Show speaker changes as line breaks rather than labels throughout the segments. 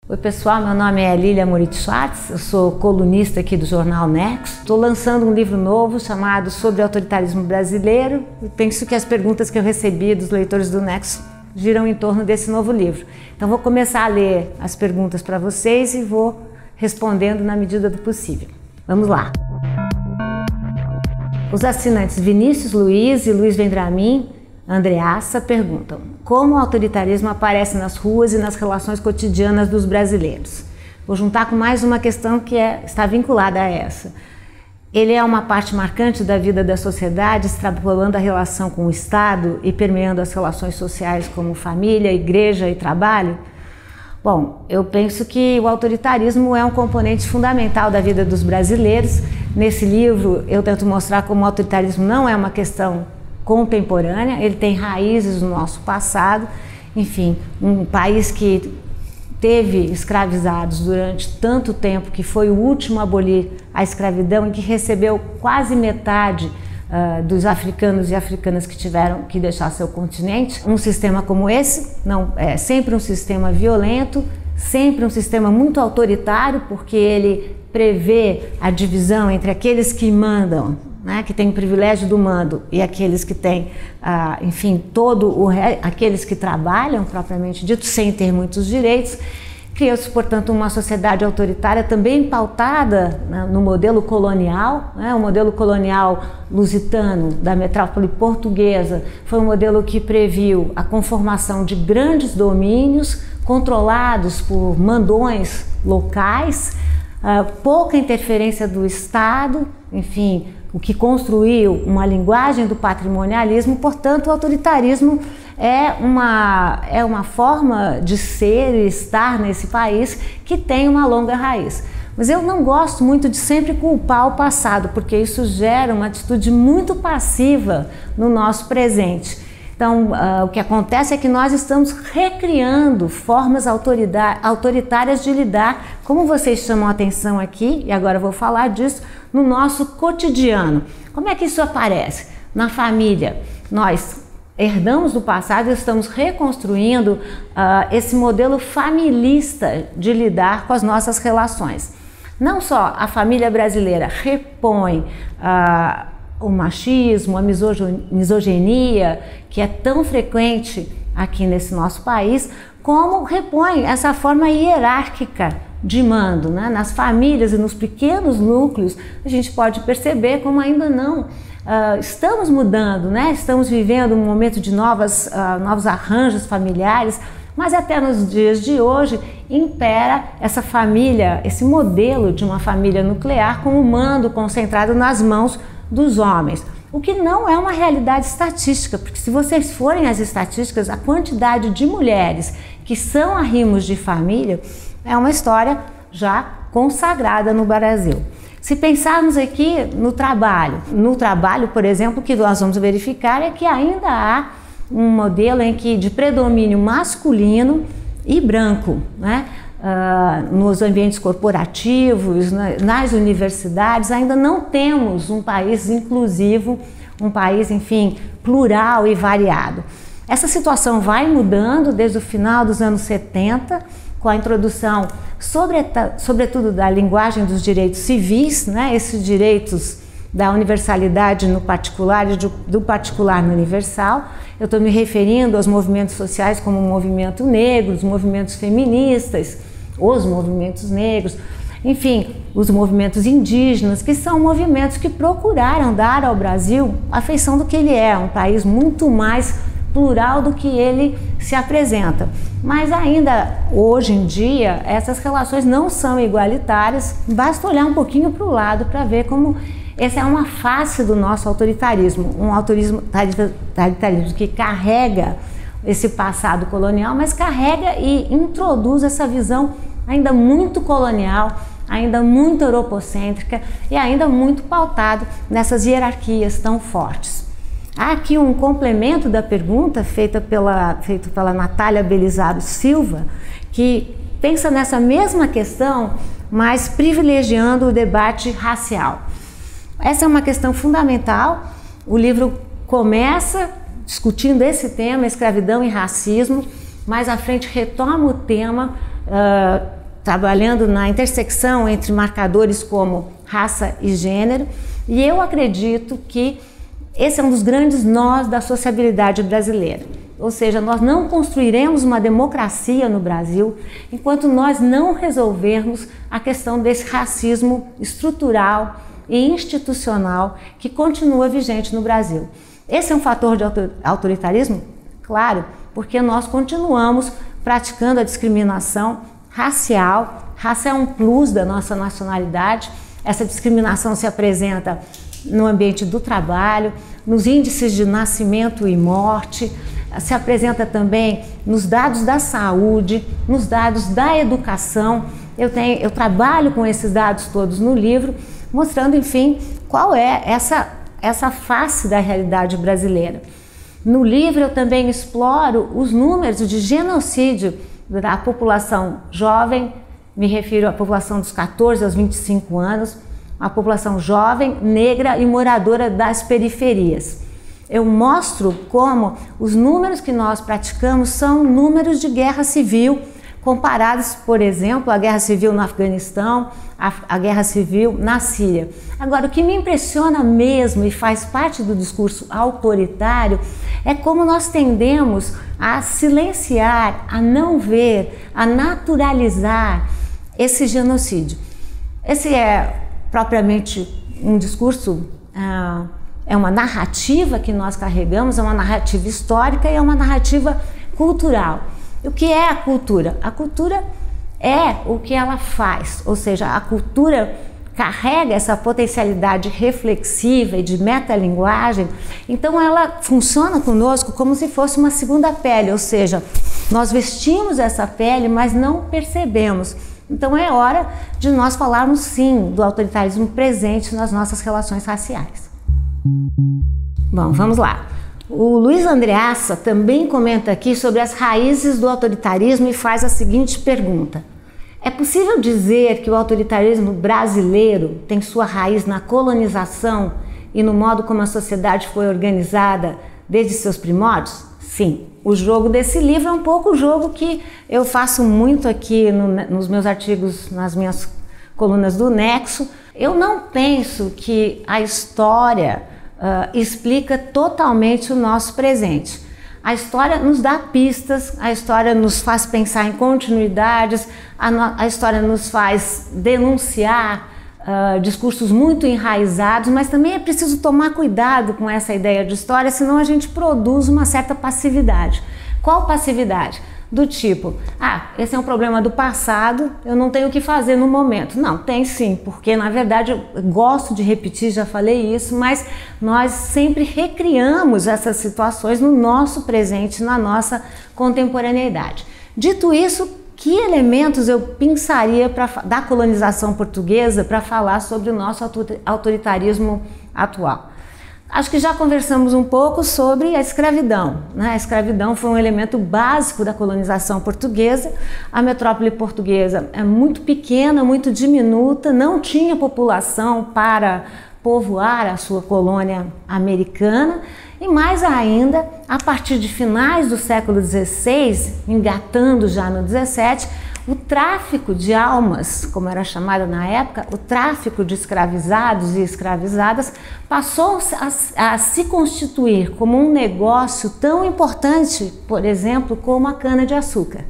Oi pessoal, meu nome é Lília Moritz Schwartz, eu sou colunista aqui do jornal Nexo. Estou lançando um livro novo chamado Sobre Autoritarismo Brasileiro e penso que as perguntas que eu recebi dos leitores do Nexo giram em torno desse novo livro. Então vou começar a ler as perguntas para vocês e vou respondendo na medida do possível. Vamos lá! Os assinantes Vinícius Luiz e Luiz Vendramin Andreassa perguntam: como o autoritarismo aparece nas ruas e nas relações cotidianas dos brasileiros? Vou juntar com mais uma questão que está vinculada a essa. Ele é uma parte marcante da vida da sociedade, extrapolando a relação com o Estado e permeando as relações sociais como família, igreja e trabalho? Bom, eu penso que o autoritarismo é um componente fundamental da vida dos brasileiros. Nesse livro eu tento mostrar como o autoritarismo não é uma questão contemporânea, ele tem raízes no nosso passado. Enfim, um país que teve escravizados durante tanto tempo, que foi o último a abolir a escravidão e que recebeu quase metade dos africanos e africanas que tiveram que deixar seu continente. Um sistema como esse não é sempre um sistema violento, sempre um sistema muito autoritário, porque ele prevê a divisão entre aqueles que mandam, que tem o privilégio do mando, e aqueles que têm, enfim, aqueles que trabalham, propriamente dito, sem ter muitos direitos. Criou-se, portanto, uma sociedade autoritária também pautada no modelo colonial. O modelo colonial lusitano da metrópole portuguesa foi um modelo que previu a conformação de grandes domínios controlados por mandões locais, pouca interferência do Estado, enfim, o que construiu uma linguagem do patrimonialismo. Portanto, o autoritarismo é uma forma de ser e estar nesse país que tem uma longa raiz. Mas eu não gosto muito de sempre culpar o passado, porque isso gera uma atitude muito passiva no nosso presente. Então, o que acontece é que nós estamos recriando formas autoritárias de lidar, como vocês chamam a atenção aqui, e agora eu vou falar disso, no nosso cotidiano. Como é que isso aparece? Na família, nós herdamos do passado e estamos reconstruindo esse modelo familista de lidar com as nossas relações. Não só a família brasileira repõe o machismo, a misoginia, que é tão frequente aqui nesse nosso país, como repõe essa forma hierárquica de mando, nas famílias e nos pequenos núcleos. A gente pode perceber como ainda não estamos mudando, estamos vivendo um momento de novos arranjos familiares, mas até nos dias de hoje impera essa família, esse modelo de uma família nuclear com o mando concentrado nas mãos dos homens, o que não é uma realidade estatística, porque se vocês forem às estatísticas, a quantidade de mulheres que são arrimos de família é uma história já consagrada no Brasil. Se pensarmos aqui no trabalho, por exemplo, o que nós vamos verificar é que ainda há um modelo de predomínio masculino e branco, nos ambientes corporativos, nas universidades. Ainda não temos um país inclusivo, um país, enfim, plural e variado. Essa situação vai mudando desde o final dos anos 70, com a introdução, sobretudo, da linguagem dos direitos civis, esses direitos da universalidade no particular e do particular no universal. Eu estou me referindo aos movimentos sociais como o movimento negro, os movimentos feministas, os movimentos negros, enfim, os movimentos indígenas, que são movimentos que procuraram dar ao Brasil a feição do que ele é, um país muito mais plural do que ele se apresenta. Mas ainda hoje em dia essas relações não são igualitárias. Basta olhar um pouquinho para o lado para ver como essa é uma face do nosso autoritarismo, um autoritarismo que carrega esse passado colonial, mas carrega e introduz essa visão ainda muito colonial, ainda muito europocêntrica e ainda muito pautado nessas hierarquias tão fortes. Há aqui um complemento da pergunta feito pela Natália Belizaro Silva, que pensa nessa mesma questão, mas privilegiando o debate racial. Essa é uma questão fundamental. O livro começa discutindo esse tema, escravidão e racismo, mais à frente retoma o tema trabalhando na intersecção entre marcadores como raça e gênero, e eu acredito que esse é um dos grandes nós da sociabilidade brasileira. Ou seja, nós não construiremos uma democracia no Brasil enquanto nós não resolvermos a questão desse racismo estrutural e institucional que continua vigente no Brasil. Esse é um fator de autoritarismo? Claro, porque nós continuamos praticando a discriminação racial. Raça é um plus da nossa nacionalidade. Essa discriminação se apresenta no ambiente do trabalho, nos índices de nascimento e morte, se apresenta também nos dados da saúde, nos dados da educação. Eu trabalho com esses dados todos no livro, mostrando, enfim, qual é essa face da realidade brasileira. No livro eu também exploro os números de genocídio da população jovem, me refiro à população dos 14 aos 25 anos, a população jovem, negra e moradora das periferias. Eu mostro como os números que nós praticamos são números de guerra civil, comparados, por exemplo, à guerra civil no Afeganistão, à guerra civil na Síria. Agora, o que me impressiona mesmo e faz parte do discurso autoritário é como nós tendemos a silenciar, a não ver, a naturalizar esse genocídio. Esse é propriamente um discurso, é uma narrativa que nós carregamos, é uma narrativa histórica e é uma narrativa cultural. O que é a cultura? A cultura é o que ela faz, ou seja, a cultura carrega essa potencialidade reflexiva e de metalinguagem, então ela funciona conosco como se fosse uma segunda pele, ou seja, nós vestimos essa pele, mas não percebemos. Então é hora de nós falarmos sim do autoritarismo presente nas nossas relações raciais. Bom, vamos lá. O Luiz Andreassa também comenta aqui sobre as raízes do autoritarismo e faz a seguinte pergunta: é possível dizer que o autoritarismo brasileiro tem sua raiz na colonização e no modo como a sociedade foi organizada desde seus primórdios? Sim. O jogo desse livro é um pouco o jogo que eu faço muito aqui nos meus artigos, nas minhas colunas do Nexo. Eu não penso que a história explica totalmente o nosso presente. A história nos dá pistas, a história nos faz pensar em continuidades, a história nos faz denunciar discursos muito enraizados, mas também é preciso tomar cuidado com essa ideia de história, senão a gente produz uma certa passividade. Qual passividade? Do tipo, esse é um problema do passado, eu não tenho o que fazer no momento. Não, tem sim, porque na verdade eu gosto de repetir, já falei isso, mas nós sempre recriamos essas situações no nosso presente, na nossa contemporaneidade. Dito isso, que elementos eu pensaria da colonização portuguesa para falar sobre o nosso autoritarismo atual? Acho que já conversamos um pouco sobre a escravidão, né? A escravidão foi um elemento básico da colonização portuguesa. A metrópole portuguesa é muito pequena, muito diminuta, não tinha população para povoar a sua colônia americana. E mais ainda, a partir de finais do século XVI, engatando já no XVII, o tráfico de almas, como era chamado na época, o tráfico de escravizados e escravizadas, passou a se constituir como um negócio tão importante, por exemplo, como a cana-de-açúcar.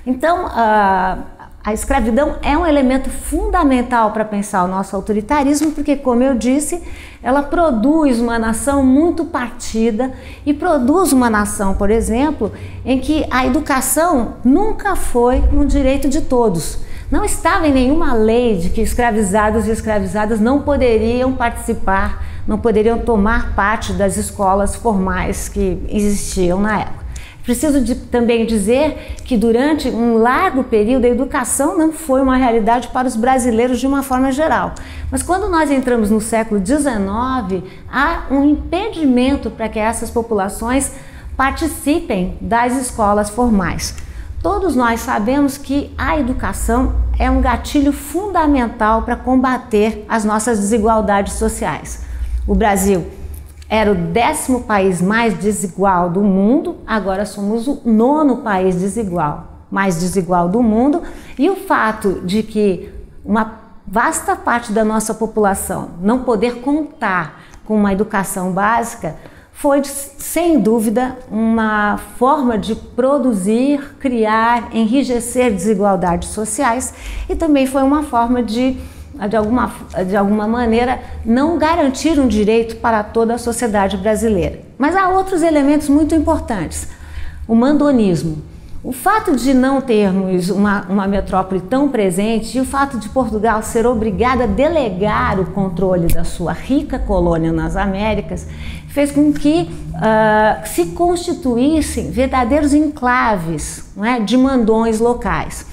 Então, a escravidão é um elemento fundamental para pensar o nosso autoritarismo, porque, como eu disse, ela produz uma nação muito partida e produz uma nação, por exemplo, em que a educação nunca foi um direito de todos. Não estava em nenhuma lei de que escravizados e escravizadas não poderiam participar, não poderiam tomar parte das escolas formais que existiam na época. Preciso também dizer que durante um largo período a educação não foi uma realidade para os brasileiros de uma forma geral. Mas quando nós entramos no século XIX, há um impedimento para que essas populações participem das escolas formais. Todos nós sabemos que a educação é um gatilho fundamental para combater as nossas desigualdades sociais. O Brasil era o 10º país mais desigual do mundo, agora somos o 9º país desigual mais desigual do mundo, e o fato de que uma vasta parte da nossa população não poder contar com uma educação básica foi, sem dúvida, uma forma de produzir, criar, enrijecer desigualdades sociais, e também foi uma forma de alguma maneira, não garantir um direito para toda a sociedade brasileira. Mas há outros elementos muito importantes. O mandonismo. O fato de não termos uma metrópole tão presente e o fato de Portugal ser obrigada a delegar o controle da sua rica colônia nas Américas fez com que se constituíssem verdadeiros enclaves, não é, de mandões locais.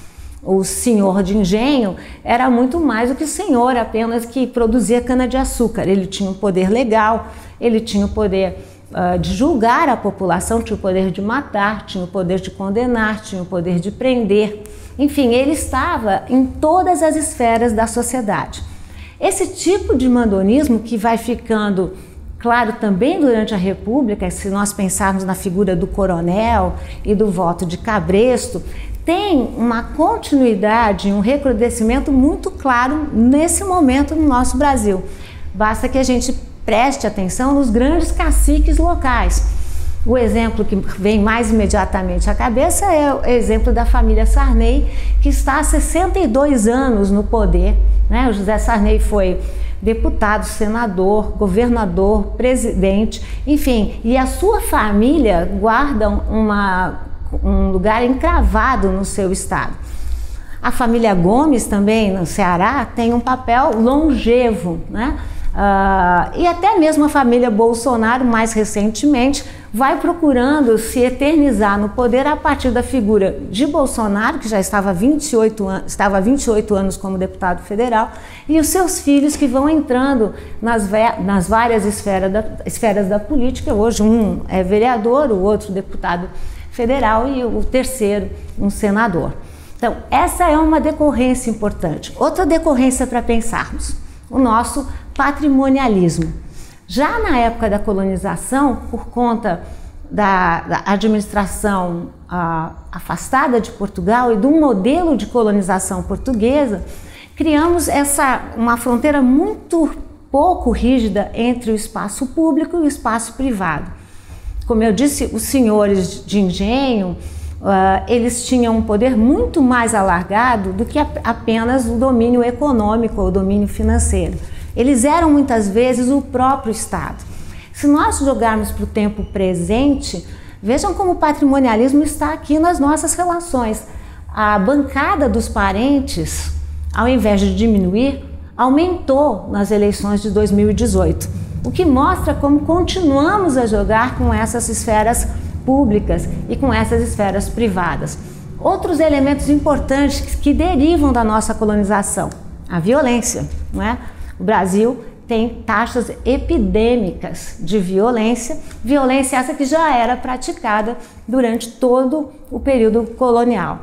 O senhor de engenho era muito mais do que senhor apenas que produzia cana-de-açúcar. Ele tinha um poder legal, ele tinha o poder de julgar a população, tinha o poder de matar, tinha o poder de condenar, tinha o poder de prender. Enfim, ele estava em todas as esferas da sociedade. Esse tipo de mandonismo, que vai ficando claro também durante a República, se nós pensarmos na figura do coronel e do voto de cabresto, tem uma continuidade, um recrudescimento muito claro nesse momento no nosso Brasil. Basta que a gente preste atenção nos grandes caciques locais. O exemplo que vem mais imediatamente à cabeça é o exemplo da família Sarney, que está há 62 anos no poder, né? O José Sarney foi deputado, senador, governador, presidente, enfim, e a sua família guarda um lugar encravado no seu estado. A família Gomes também, no Ceará, tem um papel longevo, né? E até mesmo a família Bolsonaro, mais recentemente, vai procurando se eternizar no poder a partir da figura de Bolsonaro, que já estava há 28 anos como deputado federal, e os seus filhos que vão entrando nas várias esferas da política. Hoje um é vereador, o outro deputado federal e o terceiro um senador. Então, essa é uma decorrência importante. Outra decorrência para pensarmos, o nosso patrimonialismo. Já na época da colonização, por conta da administração afastada de Portugal e do modelo de colonização portuguesa, criamos uma fronteira muito pouco rígida entre o espaço público e o espaço privado. Como eu disse, os senhores de engenho, eles tinham um poder muito mais alargado do que apenas o domínio econômico ou o domínio financeiro. Eles eram muitas vezes o próprio Estado. Se nós jogarmos para o tempo presente, vejam como o patrimonialismo está aqui nas nossas relações. A bancada dos parentes, ao invés de diminuir, aumentou nas eleições de 2018, o que mostra como continuamos a jogar com essas esferas públicas e com essas esferas privadas. Outros elementos importantes que derivam da nossa colonização, a violência, não é? O Brasil tem taxas epidêmicas de violência essa que já era praticada durante todo o período colonial.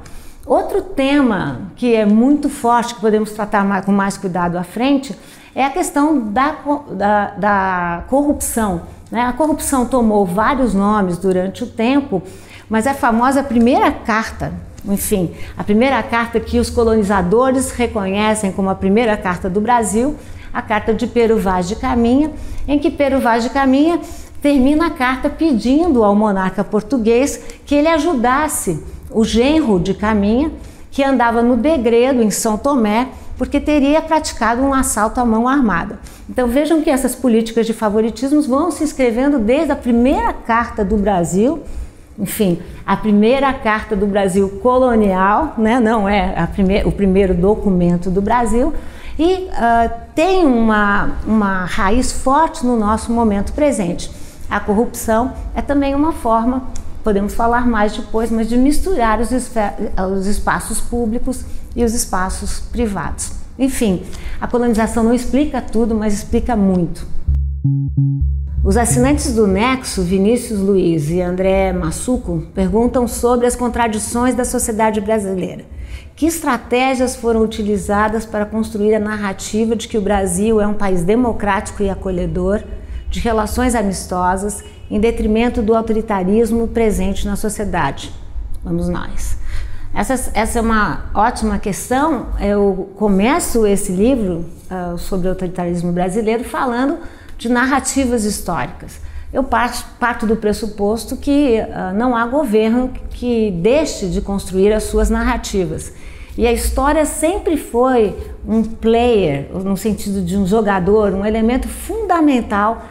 Outro tema que é muito forte, que podemos tratar com mais cuidado à frente, é a questão da corrupção, né? A corrupção tomou vários nomes durante o tempo, mas a famosa primeira carta, enfim, a primeira carta que os colonizadores reconhecem como a primeira carta do Brasil, a carta de Pero Vaz de Caminha, em que Pero Vaz de Caminha termina a carta pedindo ao monarca português que ele ajudasse o genro de Caminha, que andava no degredo em São Tomé, porque teria praticado um assalto à mão armada. Então vejam que essas políticas de favoritismos vão se escrevendo desde a primeira carta do Brasil, enfim, a primeira carta do Brasil colonial, né? Não é o primeiro documento do Brasil, e tem uma raiz forte no nosso momento presente. A corrupção é também uma forma, podemos falar mais depois, mas de misturar os espaços públicos e os espaços privados. Enfim, a colonização não explica tudo, mas explica muito. Os assinantes do Nexo, Vinícius Luiz e André Massuco, perguntam sobre as contradições da sociedade brasileira. Que estratégias foram utilizadas para construir a narrativa de que o Brasil é um país democrático e acolhedor, de relações amistosas, em detrimento do autoritarismo presente na sociedade? Vamos nós. Essa é uma ótima questão. Eu começo esse livro sobre o autoritarismo brasileiro falando de narrativas históricas. Eu parto do pressuposto que não há governo que deixe de construir as suas narrativas. E a história sempre foi um player, no sentido de um jogador, um elemento fundamental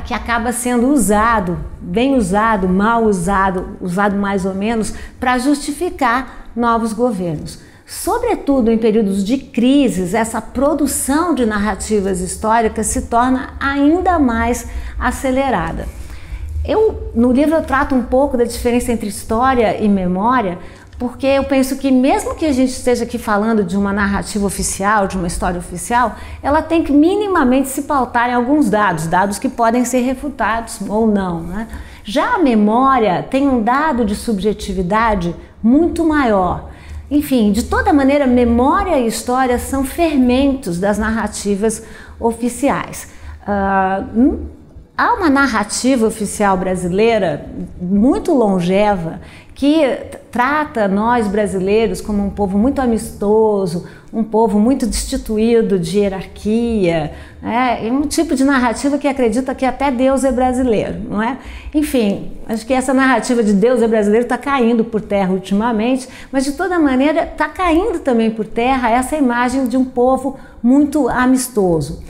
que acaba sendo usado, bem usado, mal usado, usado mais ou menos, para justificar novos governos. Sobretudo em períodos de crises, essa produção de narrativas históricas se torna ainda mais acelerada. No livro eu trato um pouco da diferença entre história e memória, porque eu penso que mesmo que a gente esteja aqui falando de uma narrativa oficial, de uma história oficial, ela tem que minimamente se pautar em alguns dados que podem ser refutados ou não, né? Já a memória tem um dado de subjetividade muito maior. Enfim, de toda maneira, memória e história são fermentos das narrativas oficiais. Há uma narrativa oficial brasileira muito longeva que trata nós brasileiros como um povo muito amistoso, um povo muito destituído de hierarquia, né? É um tipo de narrativa que acredita que até Deus é brasileiro, não é? Enfim, acho que essa narrativa de Deus é brasileiro está caindo por terra ultimamente, mas de toda maneira está caindo também por terra essa imagem de um povo muito amistoso.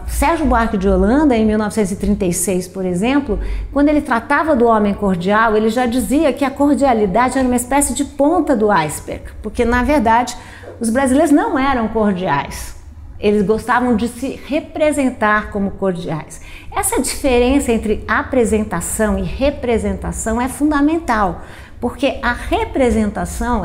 Sérgio Buarque de Holanda, em 1936, por exemplo, quando ele tratava do homem cordial, ele já dizia que a cordialidade era uma espécie de ponta do iceberg, porque, na verdade, os brasileiros não eram cordiais. Eles gostavam de se representar como cordiais. Essa diferença entre apresentação e representação é fundamental, porque a representação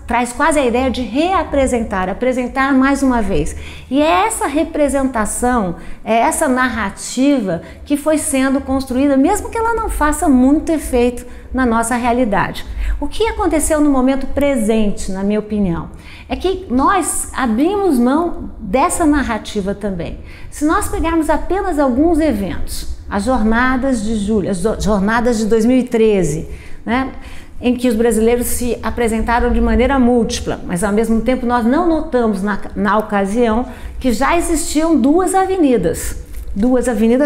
traz quase a ideia de reapresentar, apresentar mais uma vez. E é essa representação, é essa narrativa que foi sendo construída, mesmo que ela não faça muito efeito na nossa realidade. O que aconteceu no momento presente, na minha opinião, é que nós abrimos mão dessa narrativa também. Se nós pegarmos apenas alguns eventos, as jornadas de julho, as jornadas de 2013, né, em que os brasileiros se apresentaram de maneira múltipla, mas ao mesmo tempo nós não notamos na ocasião que já existiam duas avenidas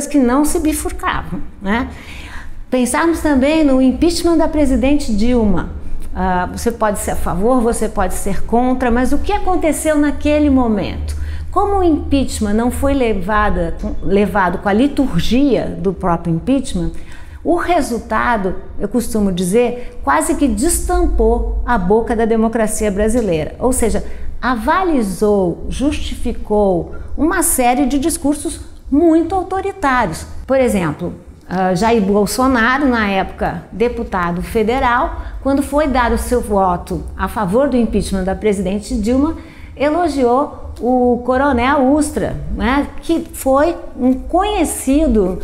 que não se bifurcavam, né? Pensarmos também no impeachment da presidente Dilma. Você pode ser a favor, você pode ser contra, mas o que aconteceu naquele momento? Como o impeachment não foi levado com a liturgia do próprio impeachment, o resultado, eu costumo dizer, quase que destampou a boca da democracia brasileira, ou seja, avalizou, justificou uma série de discursos muito autoritários. Por exemplo, Jair Bolsonaro, na época deputado federal, quando foi dar o seu voto a favor do impeachment da presidente Dilma, elogiou o coronel Ustra, né, que foi um conhecido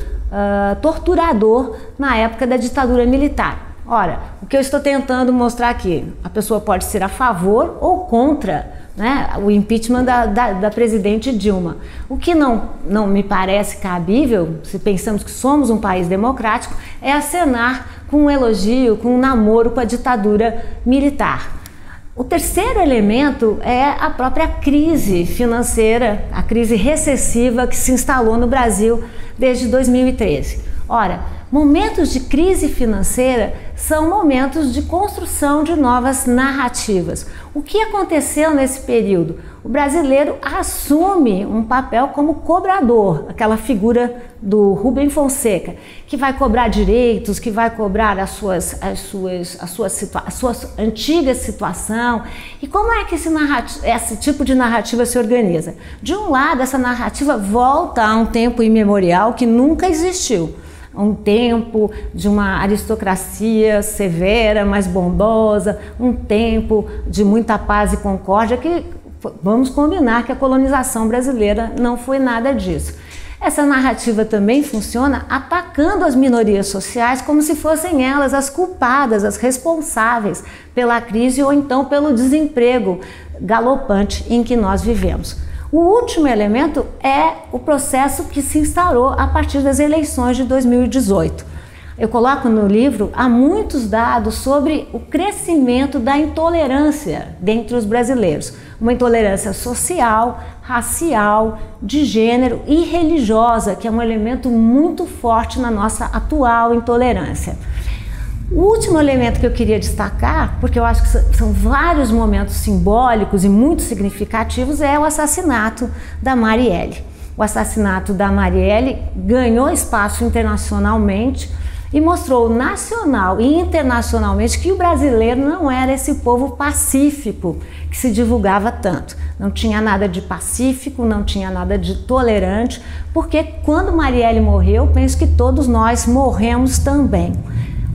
torturador na época da ditadura militar. Ora, o que eu estou tentando mostrar aqui, a pessoa pode ser a favor ou contra, né, o impeachment da presidente Dilma. O que não me parece cabível, se pensamos que somos um país democrático, é acenar com um elogio, com um namoro com a ditadura militar. O terceiro elemento é a própria crise financeira, a crise recessiva que se instalou no Brasil desde 2013. Ora, momentos de crise financeira são momentos de construção de novas narrativas. O que aconteceu nesse período? O brasileiro assume um papel como cobrador, aquela figura do Rubem Fonseca, que vai cobrar direitos, que vai cobrar a sua antiga situação. E como é que esse tipo de narrativa se organiza? De um lado, essa narrativa volta a um tempo imemorial que nunca existiu. Um tempo de uma aristocracia severa, mais bondosa, um tempo de muita paz e concórdia, que vamos combinar que a colonização brasileira não foi nada disso. Essa narrativa também funciona atacando as minorias sociais como se fossem elas as culpadas, as responsáveis pela crise ou então pelo desemprego galopante em que nós vivemos. O último elemento é o processo que se instaurou a partir das eleições de 2018. Eu coloco no livro, há muitos dados sobre o crescimento da intolerância dentre os brasileiros. Uma intolerância social, racial, de gênero e religiosa, que é um elemento muito forte na nossa atual intolerância. O último elemento que eu queria destacar, porque eu acho que são vários momentos simbólicos e muito significativos, é o assassinato da Marielle. O assassinato da Marielle ganhou espaço internacionalmente e mostrou nacional e internacionalmente que o brasileiro não era esse povo pacífico que se divulgava tanto. Não tinha nada de pacífico, não tinha nada de tolerante, porque quando Marielle morreu, penso que todos nós morremos também.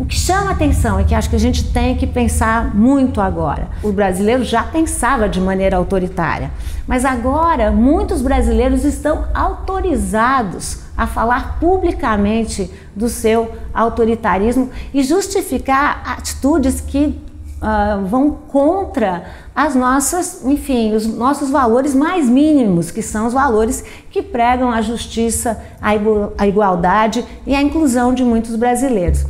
O que chama atenção é que acho que a gente tem que pensar muito agora. O brasileiro já pensava de maneira autoritária, mas agora muitos brasileiros estão autorizados a falar publicamente do seu autoritarismo e justificar atitudes que vão contra as nossas, enfim, os nossos valores mais mínimos, que são os valores que pregam a justiça, a igualdade e a inclusão de muitos brasileiros.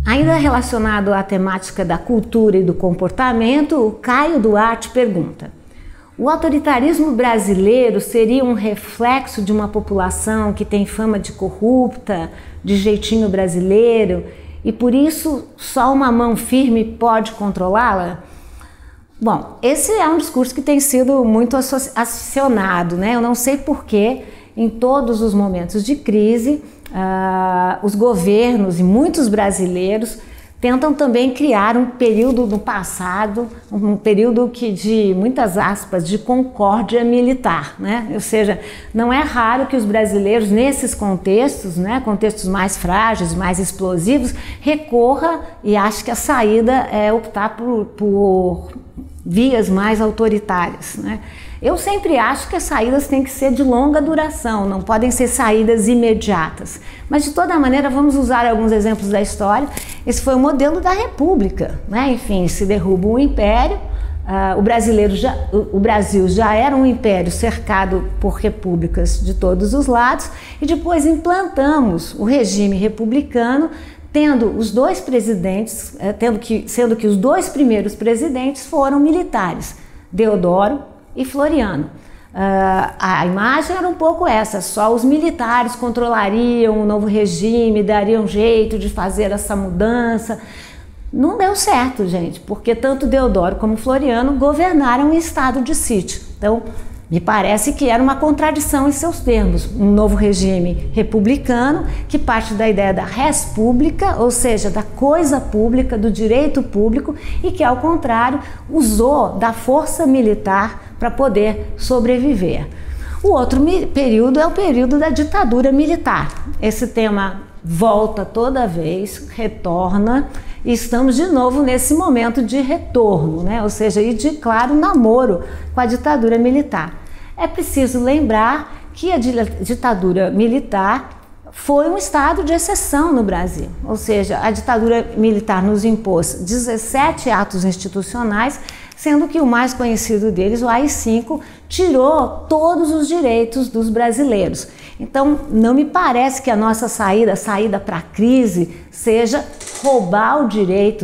Ainda relacionado à temática da cultura e do comportamento, o Caio Duarte pergunta: o autoritarismo brasileiro seria um reflexo de uma população que tem fama de corrupta, de jeitinho brasileiro, e por isso só uma mão firme pode controlá-la? Bom, esse é um discurso que tem sido muito acionado, né? Eu não sei por que em todos os momentos de crise, os governos e muitos brasileiros tentam também criar um período no passado, um período que de muitas aspas de concórdia militar, né? Ou seja, não é raro que os brasileiros nesses contextos, né, contextos mais frágeis, mais explosivos, recorra e ache que a saída é optar por vias mais autoritárias, né? Eu sempre acho que as saídas têm que ser de longa duração, não podem ser saídas imediatas. Mas de toda maneira vamos usar alguns exemplos da história. Esse foi o modelo da República, né? Enfim, se derruba um império, o Brasil já era um império cercado por repúblicas de todos os lados e depois implantamos o regime republicano, tendo os dois presidentes, sendo que os dois primeiros presidentes foram militares, Deodoro e Floriano. A imagem era um pouco essa, só os militares controlariam o novo regime, dariam jeito de fazer essa mudança. Não deu certo, gente, porque tanto Deodoro como Floriano governaram em estado de sítio. Então, me parece que era uma contradição em seus termos. Um novo regime republicano que parte da ideia da res publica, ou seja, da coisa pública, do direito público, e que, ao contrário, usou da força militar para poder sobreviver. O outro período é o período da ditadura militar. Esse tema volta toda vez, retorna, e estamos de novo nesse momento de retorno, né? Ou seja, e de claro namoro com a ditadura militar. É preciso lembrar que a ditadura militar foi um estado de exceção no Brasil, ou seja, a ditadura militar nos impôs 17 atos institucionais, sendo que o mais conhecido deles, o AI-5, tirou todos os direitos dos brasileiros. Então, não me parece que a nossa saída para a crise, seja roubar os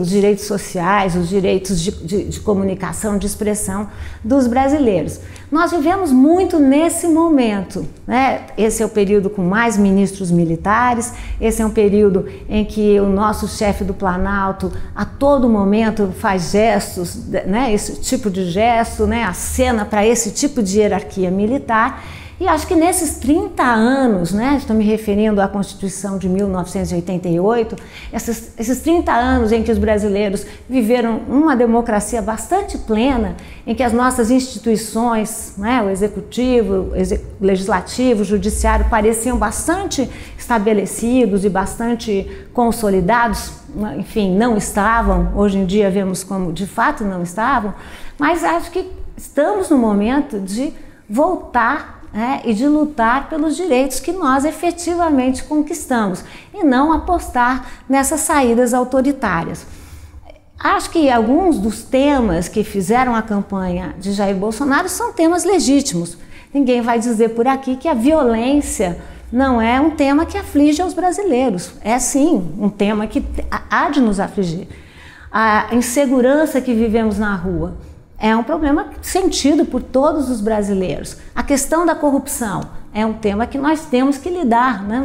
direitos sociais, os direitos de comunicação, de expressão dos brasileiros. Nós vivemos muito nesse momento, né? Esse é o período com mais ministros militares, esse é um período em que o nosso chefe do Planalto a todo momento faz gestos, né? Esse tipo de gesto, né? Acena para esse tipo de hierarquia militar. E acho que nesses 30 anos, né, estou me referindo à Constituição de 1988, esses 30 anos em que os brasileiros viveram uma democracia bastante plena, em que as nossas instituições, né, o executivo, o legislativo, o judiciário, pareciam bastante estabelecidos e bastante consolidados, enfim, não estavam, hoje em dia vemos como de fato não estavam, mas acho que estamos no momento de voltar e de lutar pelos direitos que nós efetivamente conquistamos e não apostar nessas saídas autoritárias. Acho que alguns dos temas que fizeram a campanha de Jair Bolsonaro são temas legítimos. Ninguém vai dizer por aqui que a violência não é um tema que aflige aos brasileiros. É sim um tema que há de nos afligir. A insegurança que vivemos na rua é um problema sentido por todos os brasileiros. A questão da corrupção é um tema que nós temos que lidar, né?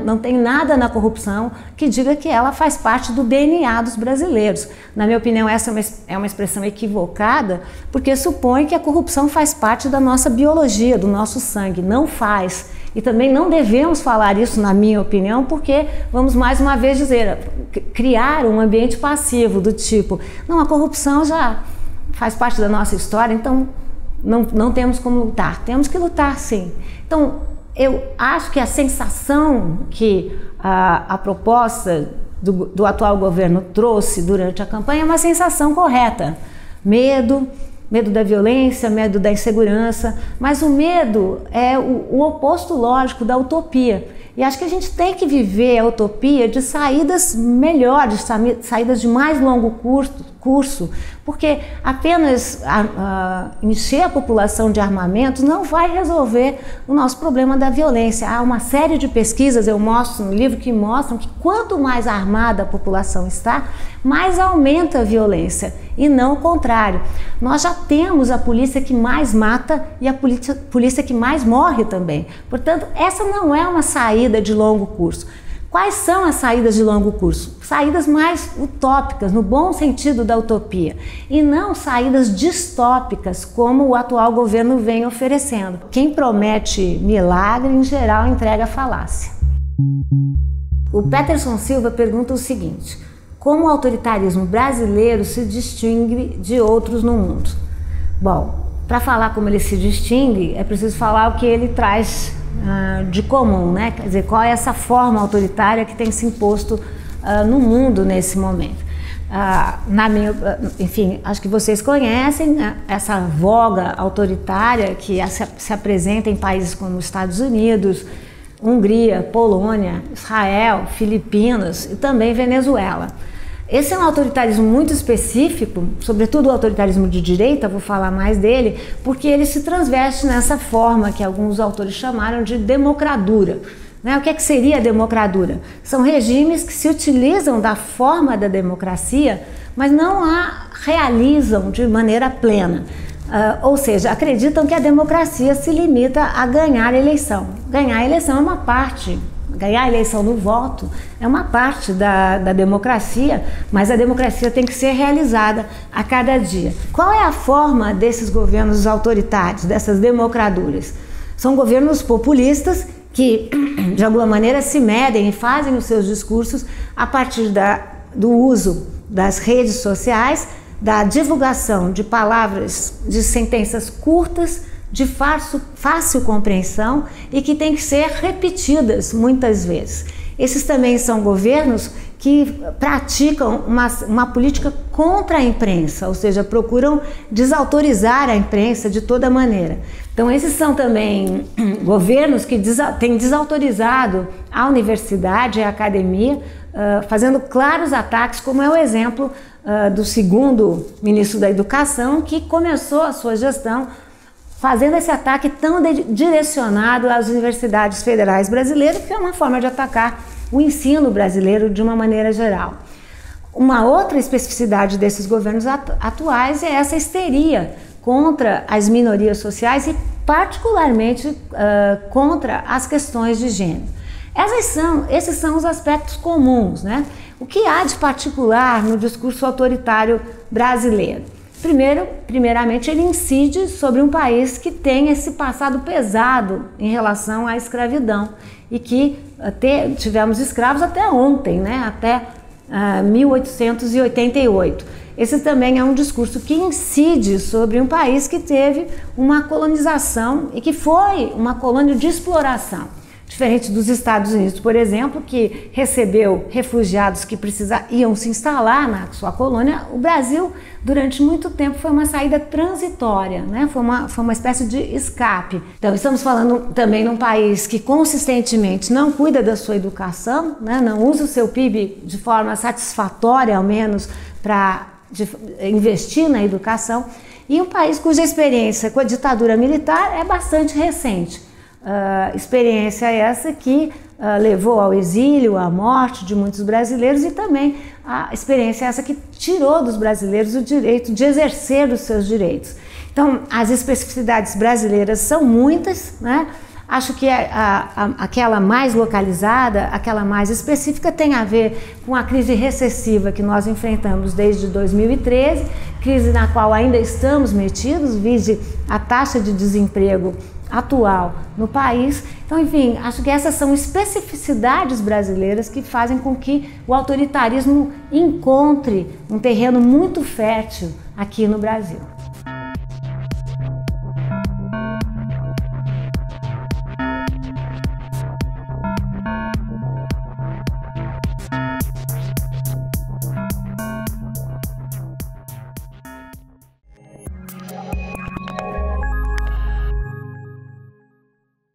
Não tem nada na corrupção que diga que ela faz parte do DNA dos brasileiros. Na minha opinião, essa é uma expressão equivocada, porque supõe que a corrupção faz parte da nossa biologia, do nosso sangue. Não faz. E também não devemos falar isso, na minha opinião, porque vamos mais uma vez dizer, criar um ambiente passivo do tipo, não, a corrupção já faz parte da nossa história, então não temos como lutar. Temos que lutar, sim. Então, eu acho que a sensação que a proposta do atual governo trouxe durante a campanha é uma sensação correta. Medo da violência, medo da insegurança, mas o medo é o oposto lógico da utopia. E acho que a gente tem que viver a utopia de saídas melhores, saídas de mais longo curso, porque apenas encher a população de armamentos não vai resolver o nosso problema da violência. Há uma série de pesquisas, eu mostro no livro, que mostram que quanto mais armada a população está, mais aumenta a violência, e não o contrário. Nós já temos a polícia que mais mata e a polícia que mais morre também. Portanto, essa não é uma saída de longo curso. Quais são as saídas de longo curso? Saídas mais utópicas, no bom sentido da utopia, e não saídas distópicas, como o atual governo vem oferecendo. Quem promete milagre, em geral, entrega falácia. O Peterson Silva pergunta o seguinte: como o autoritarismo brasileiro se distingue de outros no mundo? Bom, para falar como ele se distingue, é preciso falar o que ele traz de comum, né? Quer dizer, qual é essa forma autoritária que tem se imposto no mundo nesse momento. Enfim, acho que vocês conhecem essa voga autoritária que se apresenta em países como Estados Unidos, Hungria, Polônia, Israel, Filipinas e também Venezuela. Esse é um autoritarismo muito específico, sobretudo o autoritarismo de direita, vou falar mais dele, porque ele se transveste nessa forma que alguns autores chamaram de democradura. O que seria a democradura? São regimes que se utilizam da forma da democracia, mas não a realizam de maneira plena. Ou seja, acreditam que a democracia se limita a ganhar a eleição. Ganhar a eleição é uma parte. Ganhar a eleição no voto é uma parte da democracia, mas a democracia tem que ser realizada a cada dia. Qual é a forma desses governos autoritários, dessas democraduras? São governos populistas que, de alguma maneira, se medem e fazem os seus discursos a partir do uso das redes sociais, da divulgação de palavras, de sentenças curtas, de fácil compreensão e que têm que ser repetidas muitas vezes. Esses também são governos que praticam uma política contra a imprensa, ou seja, procuram desautorizar a imprensa de toda maneira. Então, esses são também governos que têm desautorizado a universidade e a academia, fazendo claros ataques, como é o exemplo do segundo ministro da Educação, que começou a sua gestão fazendo esse ataque tão direcionado às universidades federais brasileiras, que é uma forma de atacar o ensino brasileiro de uma maneira geral. Uma outra especificidade desses governos atuais é essa histeria contra as minorias sociais e particularmente contra as questões de gênero. Esses são os aspectos comuns, né? O que há de particular no discurso autoritário brasileiro? Primeiramente, ele incide sobre um país que tem esse passado pesado em relação à escravidão e que tivemos escravos até ontem, né? Até 1888. Esse também é um discurso que incide sobre um país que teve uma colonização e que foi uma colônia de exploração. Diferente dos Estados Unidos, por exemplo, que recebeu refugiados que iam se instalar na sua colônia, o Brasil, durante muito tempo, foi uma saída transitória, né? Foi uma espécie de escape. Então, estamos falando também de um país que consistentemente não cuida da sua educação, né? Não usa o seu PIB de forma satisfatória, ao menos, para investir na educação, e um país cuja experiência com a ditadura militar é bastante recente. experiência essa que levou ao exílio, à morte de muitos brasileiros, e também a experiência essa que tirou dos brasileiros o direito de exercer os seus direitos. Então, as especificidades brasileiras são muitas, né? Acho que aquela mais localizada, aquela mais específica, tem a ver com a crise recessiva que nós enfrentamos desde 2013, crise na qual ainda estamos metidos, vide a taxa de desemprego atual no país. Então, enfim, acho que essas são especificidades brasileiras que fazem com que o autoritarismo encontre um terreno muito fértil aqui no Brasil.